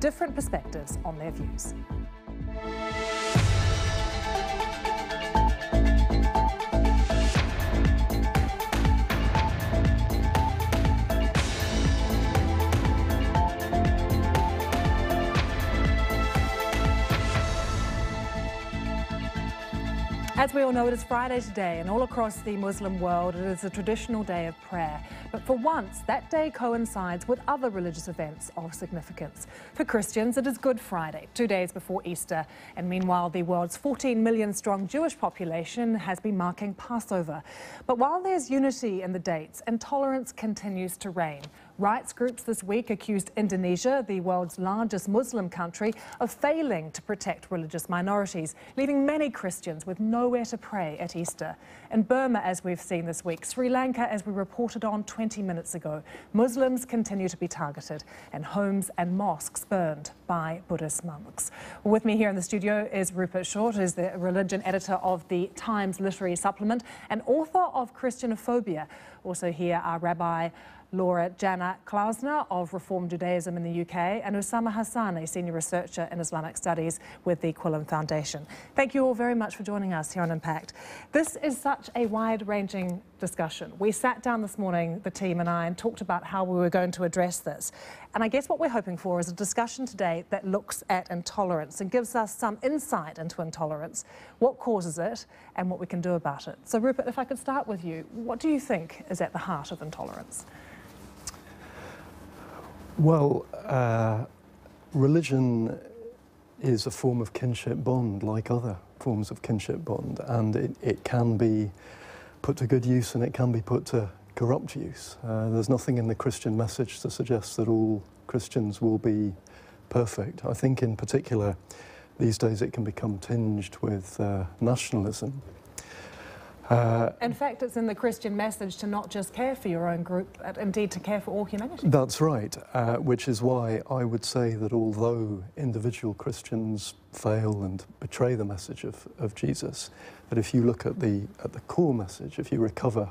different perspectives on their views. As we all know, it is Friday today, and all across the Muslim world it is a traditional day of prayer. But for once, that day coincides with other religious events of significance. For Christians, it is Good Friday, 2 days before Easter. And meanwhile, the world's 14 million strong Jewish population has been marking Passover. But while there's unity in the dates, intolerance continues to reign. Rights groups this week accused Indonesia, the world's largest Muslim country, of failing to protect religious minorities, leaving many Christians with nowhere to pray at Easter. In Burma, as we've seen this week, Sri Lanka, as we reported on 20 minutes ago, Muslims continue to be targeted and homes and mosques burned by Buddhist monks. With me here in the studio is Rupert Short, who's the religion editor of the Times Literary Supplement and author of Christianophobia. Also here are Rabbi Laura Janner-Klausner of Reformed Judaism in the UK, and Osama Hassan, a senior researcher in Islamic studies with the Quillen Foundation. Thank you all very much for joining us here on Impact. This is such a wide-ranging discussion. We sat down this morning, the team and I, and talked about how we were going to address this. And I guess what we're hoping for is a discussion today that looks at intolerance and gives us some insight into intolerance, what causes it and what we can do about it. So Rupert, if I could start with you, what do you think is at the heart of intolerance? Well, religion is a form of kinship bond like other forms of kinship bond, and it can be put to good use and it can be put to corrupt use. There's nothing in the Christian message to suggest that all Christians will be perfect. I think in particular these days it can become tinged with nationalism. In fact, it's in the Christian message to not just care for your own group, but indeed to care for all humanity. That's right, which is why I would say that although individual Christians fail and betray the message of Jesus, that if you look at the core message, if you recover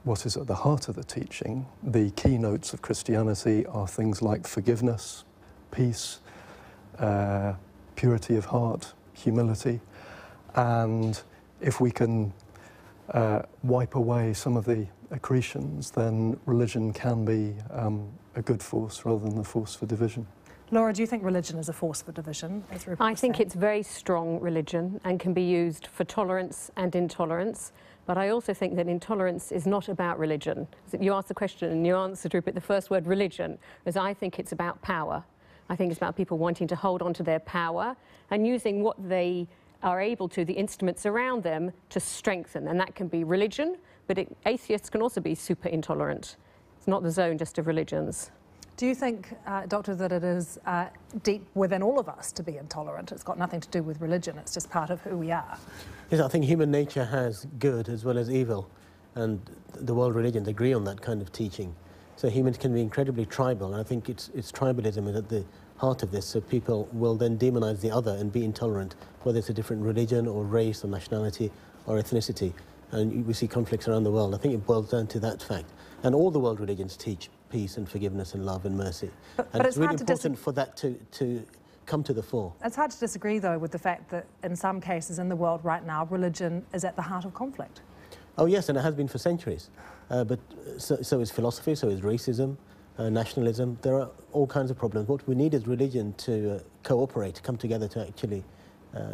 what is at the heart of the teaching, the keynotes of Christianity are things like forgiveness, peace, purity of heart, humility, and if we can wipe away some of the accretions, then religion can be a good force rather than a force for division. Laura, do you think religion is a force for division? I think it's very strong religion and can be used for tolerance and intolerance. But I also think that intolerance is not about religion. You asked the question and you answered, Rupert, the first word, religion, as I think it's about power. I think it's about people wanting to hold on to their power and using what they are able to, the instruments around them, to strengthen. And that can be religion, but atheists can also be super intolerant. It's not the zone just of religions. Do you think, Doctor, that it is deep within all of us to be intolerant? It's got nothing to do with religion, it's just part of who we are. Yes, I think human nature has good as well as evil, and the world religions agree on that kind of teaching. So humans can be incredibly tribal, and I think it's tribalism is at the heart of this, so people will then demonize the other and be intolerant, whether it's a different religion or race or nationality or ethnicity. And we see conflicts around the world. I think it boils down to that fact. And all the world religions teach peace and forgiveness and love and mercy. And it's really important for that to come to the fore. It's hard to disagree, though, with the fact that in some cases in the world right now, religion is at the heart of conflict. Oh yes, and it has been for centuries. But so is philosophy, so is racism, nationalism. There are all kinds of problems. What we need is religion to cooperate, to come together to actually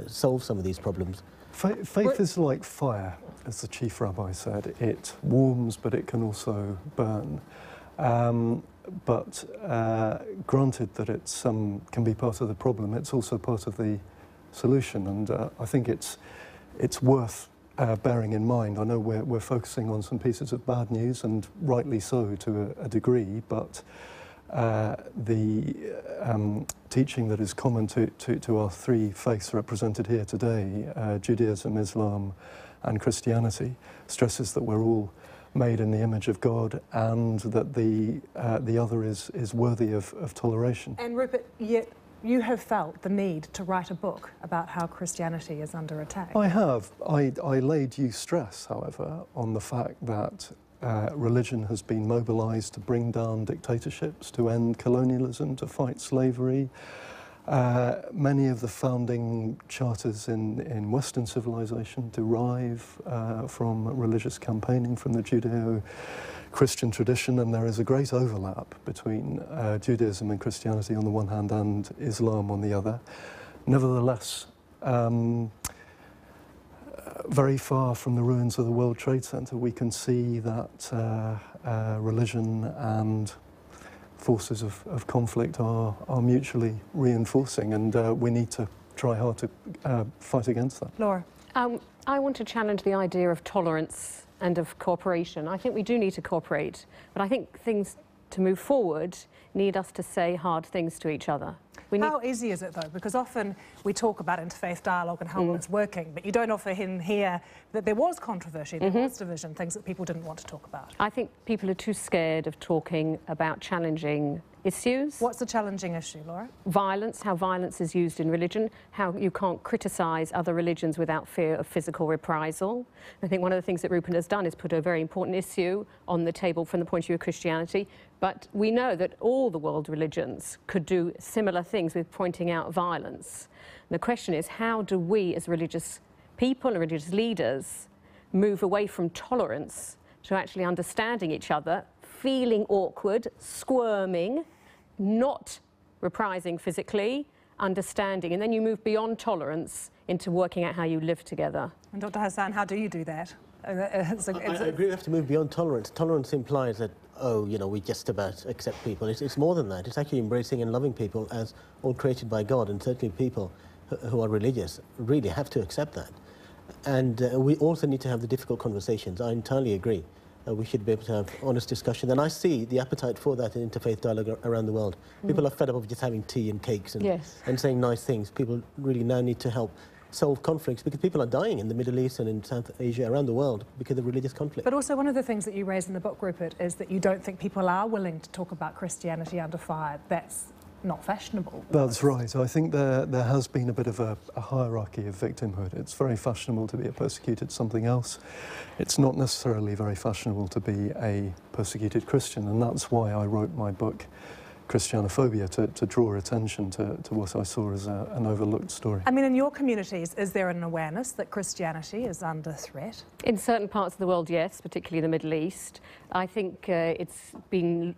solve some of these problems. Faith is like fire, as the chief rabbi said. It warms, but it can also burn. But granted that it can be part of the problem, it's also part of the solution. And I think it's worth bearing in mind. I know we're focusing on some pieces of bad news, and rightly so to a degree, but the teaching that is common to our three faiths represented here today, Judaism, Islam and Christianity, stresses that we're all made in the image of God and that the other is worthy of toleration. And Rupert, yet you have felt the need to write a book about how Christianity is under attack. I have. I laid due stress, however, on the fact that religion has been mobilized to bring down dictatorships, to end colonialism, to fight slavery. Many of the founding charters in Western civilization derive from religious campaigning from the Judeo-Christian tradition, and there is a great overlap between Judaism and Christianity on the one hand and Islam on the other. Nevertheless, very far from the ruins of the World Trade Center, we can see that religion and forces of conflict are mutually reinforcing, and we need to try hard to fight against that. Laura? I want to challenge the idea of tolerance and of cooperation. I think we do need to cooperate, but I think things to move forward need us to say hard things to each other. How easy is it, though? Because often we talk about interfaith dialogue and how it's working, but you don't often hear that there was controversy, there was division, things that people didn't want to talk about. I think people are too scared of talking about challenging issues. What's the challenging issue, Laura? Violence, how violence is used in religion, how you can't criticise other religions without fear of physical reprisal. I think one of the things that Rupert has done is put a very important issue on the table from the point of view of Christianity, but we know that all the world religions could do similar things with pointing out violence. And the question is, how do we as religious people and religious leaders move away from tolerance to actually understanding each other, feeling awkward, squirming, not reprising physically, understanding, and then you move beyond tolerance into working out how you live together. And Dr. Hassan, how do you do that? I agree we have to move beyond tolerance. Tolerance implies that, oh, you know, we just about accept people. It's more than that. It's actually embracing and loving people as all created by God, and certainly people who are religious really have to accept that. And we also need to have the difficult conversations. I entirely agree. We should be able to have honest discussion. And I see the appetite for that in interfaith dialogue around the world. People are fed up of just having tea and cakes and saying nice things. People really now need to help solve conflicts, because people are dying in the Middle East and in South Asia, around the world, because of religious conflict. But also one of the things that you raise in the book, Rupert, is that you don't think people are willing to talk about Christianity under fire. That's not fashionable. That's right. I think there has been a bit of a hierarchy of victimhood. It's very fashionable to be a persecuted something else. It's not necessarily very fashionable to be a persecuted Christian, and that's why I wrote my book, Christianophobia, to draw attention to what I saw as an overlooked story. I mean, in your communities, is there an awareness that Christianity is under threat? In certain parts of the world, yes, particularly the Middle East. I think it's been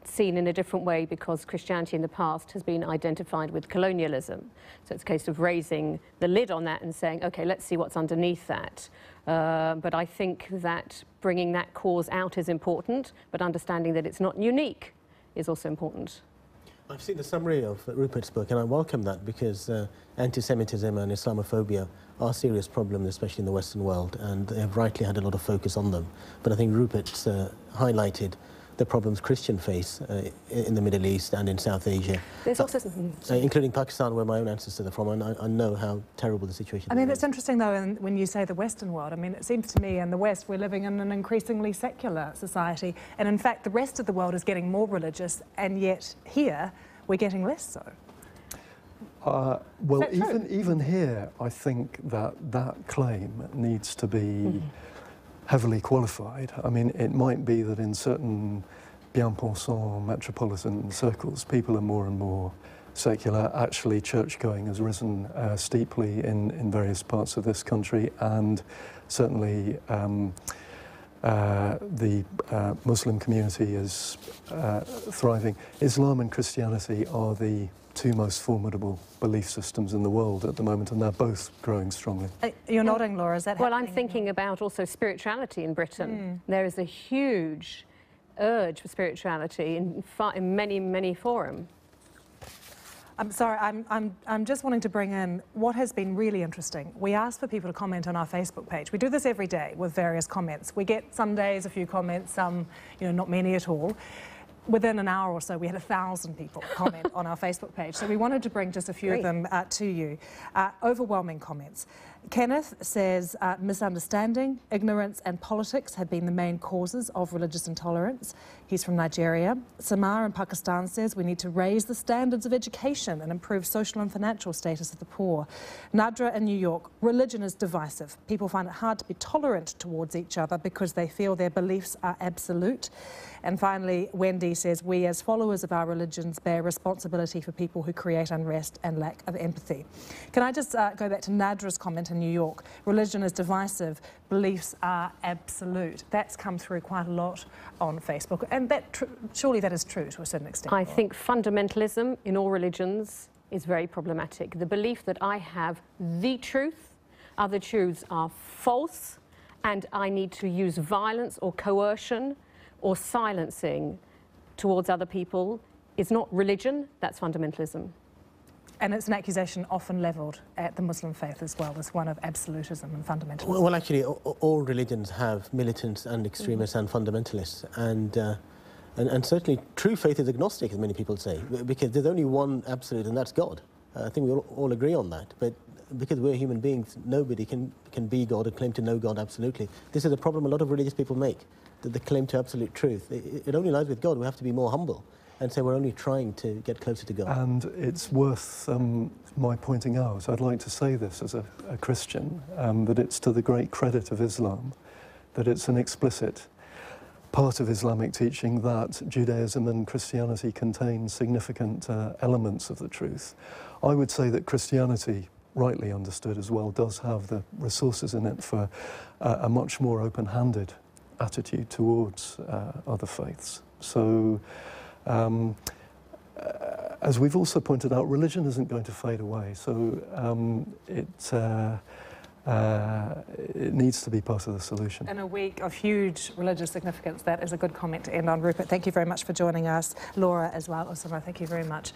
seen in a different way because Christianity in the past has been identified with colonialism. So it's a case of raising the lid on that and saying, OK, let's see what's underneath that. But I think that bringing that cause out is important, but understanding that it's not unique is also important. I've seen the summary of Rupert's book, and I welcome that, because anti-Semitism and Islamophobia are serious problems, especially in the Western world, and they have rightly had a lot of focus on them. But I think Rupert's highlighted the problems Christians face in the Middle East and in South Asia, including Pakistan, where my own ancestors are from, and I know how terrible the situation is. I mean, it's interesting, though, when you say the Western world. I mean, it seems to me in the West we're living in an increasingly secular society, and in fact the rest of the world is getting more religious, and yet here we're getting less so. Well, even here, I think that claim needs to be heavily qualified. I mean, it might be that in certain bien-pensant metropolitan circles, people are more and more secular. Actually, church-going has risen steeply in various parts of this country, and certainly the Muslim community is thriving. Islam and Christianity are the two most formidable belief systems in the world at the moment, and they're both growing strongly. You're nodding, Laura. Is that well, I'm thinking about also spirituality in Britain. There is a huge urge for spirituality in many, many forums. I'm sorry, I'm just wanting to bring in what has been really interesting. We ask for people to comment on our Facebook page. We do this every day with various comments. We get some days a few comments, some, not many at all. Within an hour or so, we had 1,000 people comment on our Facebook page. So we wanted to bring just a few of them to you. Overwhelming comments. Kenneth says misunderstanding, ignorance and politics have been the main causes of religious intolerance. He's from Nigeria. Samar in Pakistan says we need to raise the standards of education and improve social and financial status of the poor. Nadra in New York, religion is divisive. People find it hard to be tolerant towards each other because they feel their beliefs are absolute. And finally, Wendy says we as followers of our religions bear responsibility for people who create unrest and lack of empathy. Can I just go back to Nadra's comment in New York? Religion is divisive, beliefs are absolute. That's come through quite a lot on Facebook, and surely that is true to a certain extent. I think fundamentalism in all religions is very problematic. The belief that I have the truth, other truths are false, and I need to use violence or coercion or silencing towards other people is not religion, that's fundamentalism. And it's an accusation often levelled at the Muslim faith as well, as one of absolutism and fundamentalism. Well, actually, all religions have militants and extremists and fundamentalists, and certainly true faith is agnostic, as many people say, because there's only one absolute, and that's God. I think we all agree on that, but because we're human beings, nobody can be God or claim to know God absolutely. This is a problem a lot of religious people make, that the claim to absolute truth. It only lies with God. We have to be more humble and say we're only trying to get closer to God. And it's worth my pointing out, I'd like to say this as a Christian, that it's to the great credit of Islam that it's an explicit part of Islamic teaching that Judaism and Christianity contain significant elements of the truth. I would say that Christianity, rightly understood as well, does have the resources in it for a much more open-handed attitude towards other faiths. So, as we've also pointed out, religion isn't going to fade away, so it needs to be part of the solution. In a week of huge religious significance, that is a good comment to end on. Rupert, thank you very much for joining us. Laura as well. Osama, thank you very much.